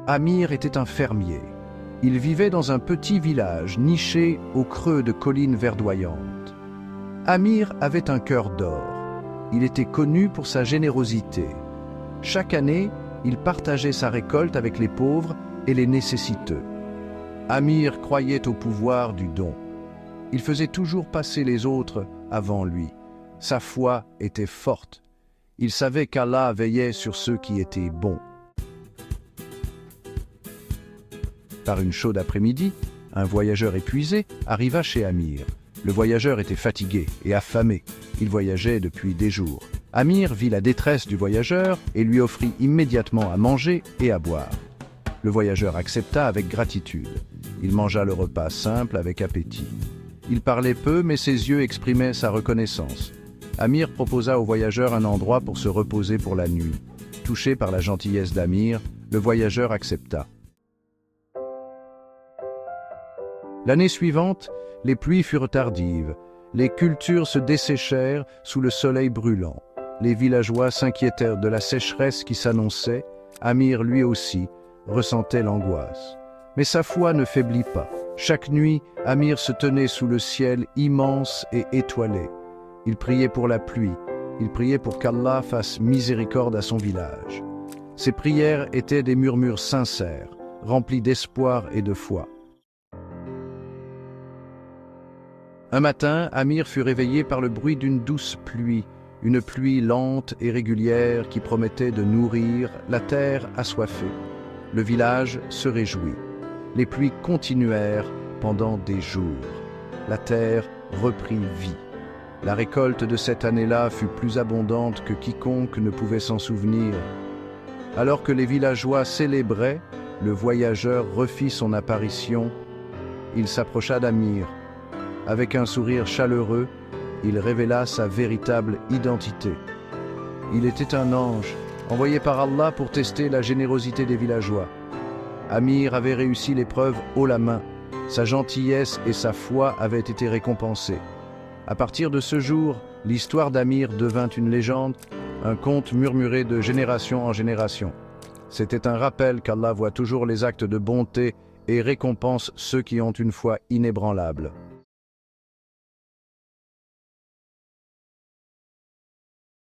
Amir était un fermier. Il vivait dans un petit village niché au creux de collines verdoyantes. Amir avait un cœur d'or. Il était connu pour sa générosité. Chaque année, il partageait sa récolte avec les pauvres et les nécessiteux. Amir croyait au pouvoir du don. Il faisait toujours passer les autres avant lui. Sa foi était forte. Il savait qu'Allah veillait sur ceux qui étaient bons. Par une chaude après-midi, un voyageur épuisé arriva chez Amir. Le voyageur était fatigué et affamé. Il voyageait depuis des jours. Amir vit la détresse du voyageur et lui offrit immédiatement à manger et à boire. Le voyageur accepta avec gratitude. Il mangea le repas simple avec appétit. Il parlait peu, mais ses yeux exprimaient sa reconnaissance. Amir proposa au voyageur un endroit pour se reposer pour la nuit. Touché par la gentillesse d'Amir, le voyageur accepta. L'année suivante, les pluies furent tardives. Les cultures se desséchèrent sous le soleil brûlant. Les villageois s'inquiétèrent de la sécheresse qui s'annonçait. Amir, lui aussi, ressentait l'angoisse. Mais sa foi ne faiblit pas. Chaque nuit, Amir se tenait sous le ciel immense et étoilé. Il priait pour la pluie. Il priait pour qu'Allah fasse miséricorde à son village. Ses prières étaient des murmures sincères, remplis d'espoir et de foi. Un matin, Amir fut réveillé par le bruit d'une douce pluie, une pluie lente et régulière qui promettait de nourrir la terre assoiffée. Le village se réjouit. Les pluies continuèrent pendant des jours. La terre reprit vie. La récolte de cette année-là fut plus abondante que quiconque ne pouvait s'en souvenir. Alors que les villageois célébraient, le voyageur refit son apparition. Il s'approcha d'Amir. Avec un sourire chaleureux, il révéla sa véritable identité. Il était un ange, envoyé par Allah pour tester la générosité des villageois. Amir avait réussi l'épreuve haut la main. Sa gentillesse et sa foi avaient été récompensées. À partir de ce jour, l'histoire d'Amir devint une légende, un conte murmuré de génération en génération. C'était un rappel qu'Allah voit toujours les actes de bonté et récompense ceux qui ont une foi inébranlable.